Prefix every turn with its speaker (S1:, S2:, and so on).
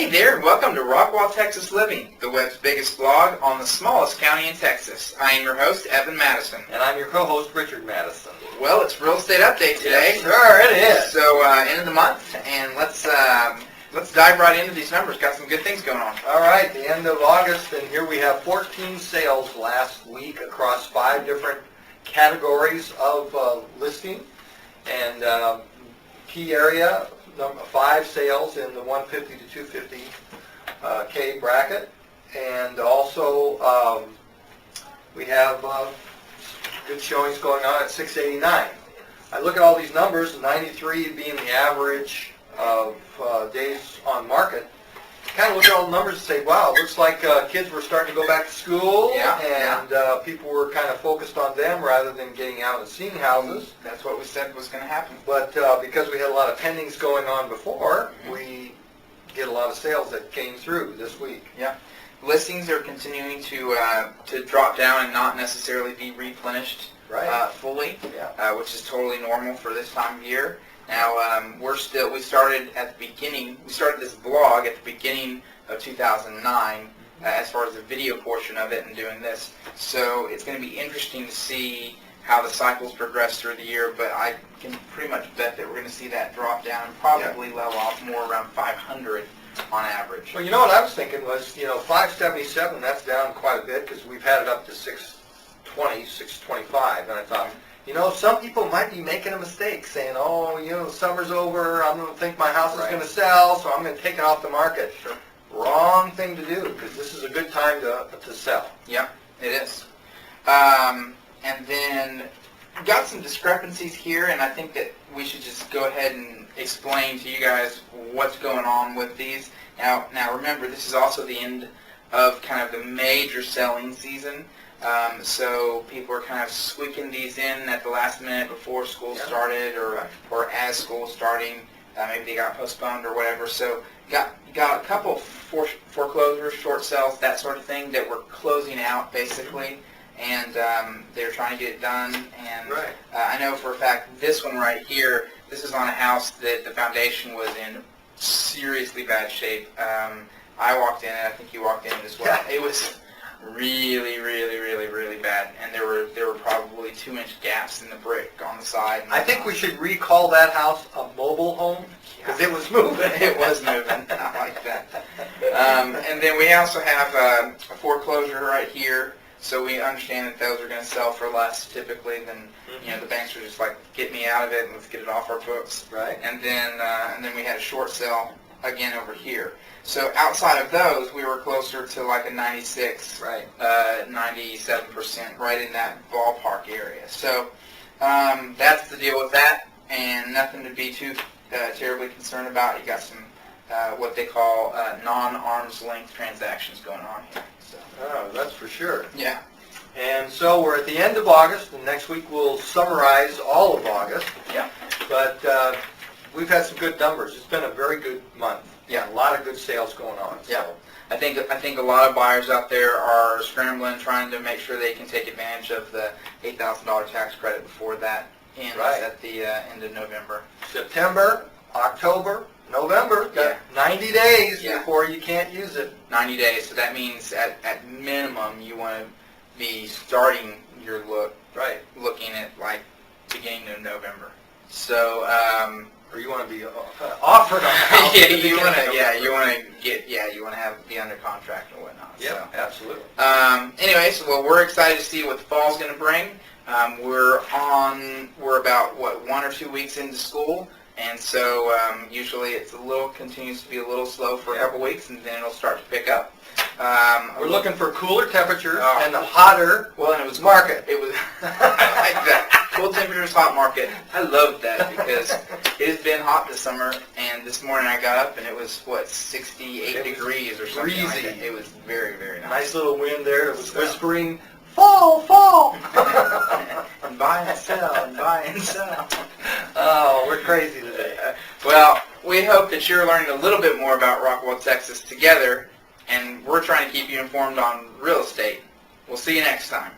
S1: Hey there, welcome to Rockwall Texas Living, the web's biggest blog on the smallest county in Texas. I am your host, Evan Madison.
S2: And I'm your co-host, Richard Madison.
S1: Well, it's real estate update today.
S2: Yes, sure, it is.
S1: So, end of the month, and let's dive right into these numbers. Got some good things going on.
S2: All right, the end of August, and here we have 14 sales last week across 5 different categories of listing. And key area, number 5 sales in the 150 to 250 K bracket, and also we have good showings going on at 689. I look at all these numbers, 93 being the average of days on market. Kind of look at all the numbers and say, wow, it looks like kids were starting to go back to school, and people were kind of focused on them rather than getting out and seeing houses.
S1: That's what we said was going to happen.
S2: But because we had a lot of pendings going on before, we get a lot of sales that came through this week.
S1: Yeah. Listings are continuing to drop down and not necessarily be replenished fully, which is totally normal for this time of year. Now, we started this vlog at the beginning of 2009 as far as the video portion of it and doing this. So it's going to be interesting to see how the cycles progress through the year, but I can pretty much bet that we're going to see that drop down and probably level off more around 500 on average.
S2: Well, you know what I was thinking was, 577, that's down quite a bit because we've had it up to 620, 625, and I thought, some people might be making a mistake saying, summer's over, I don't think my house is going to sell, so I'm going to take it off the market.
S1: Sure.
S2: Wrong thing to do, because this is a good time to sell.
S1: Yeah, it is. And then got some discrepancies here, and I think that we should just go ahead and explain to you guys what's going on with these. Now remember, this is also the end of kind of the major selling season. So people are kind of squeaking these in at the last minute before school started or as school starting. Maybe they got postponed or whatever. So got a couple foreclosures, short sales, that sort of thing that were closing out basically. And they're trying to get it done. And I know for a fact this one right here, this is on a house that the foundation was in seriously bad shape. I walked in, and I think you walked in as well. It was really, really, really, really bad, and there were probably 2-inch gaps in the brick on the side.
S2: I think we should recall that house a mobile home because it was moving.
S1: It was moving. I like that. And then we also have a foreclosure right here. So we understand that those are going to sell for less typically than the banks are just like, get me out of it and let's get it off our books.
S2: Right.
S1: And then we had a short sale again over here. So outside of those, we were closer to like a 96, 97%, right in that ballpark area. So that's the deal with that, and nothing to be too terribly concerned about. You got some what they call non-arm's length transactions going on here. So.
S2: Oh, that's for sure.
S1: Yeah.
S2: And so we're at the end of August, and next week we'll summarize all of August.
S1: Yeah.
S2: But we've had some good numbers. It's been a very good month.
S1: Yeah.
S2: A lot of good sales going on.
S1: Yeah.
S2: So.
S1: I think a lot of buyers out there are scrambling, trying to make sure they can take advantage of the $8,000 tax credit before that ends at the end of November.
S2: September, October, November, 90 days before you can't use it.
S1: 90 days, so that means at minimum you want to be starting your looking at like beginning of November. So,
S2: or you want to be offered on the house.
S1: you want to be under contract and whatnot.
S2: Yeah, so. Absolutely.
S1: Anyway, so we're excited to see what the fall's going to bring. We're about 1 or 2 weeks into school. And so usually it continues to be a little slow for a couple weeks, and then it'll start to pick up.
S2: We're looking for cooler temperatures and a hotter
S1: and it was
S2: market.
S1: It was I like that. Cool temperatures, hot market. I love that because it has been hot this summer, and this morning I got up and it was 68 degrees or something like that. It was very, very nice.
S2: Nice little wind there. It was whispering, fall, fall.
S1: And buy and sell, and buy and sell.
S2: Oh, we're crazy today.
S1: Well, we hope that you're learning a little bit more about Rockwall, Texas together, and we're trying to keep you informed on real estate. We'll see you next time.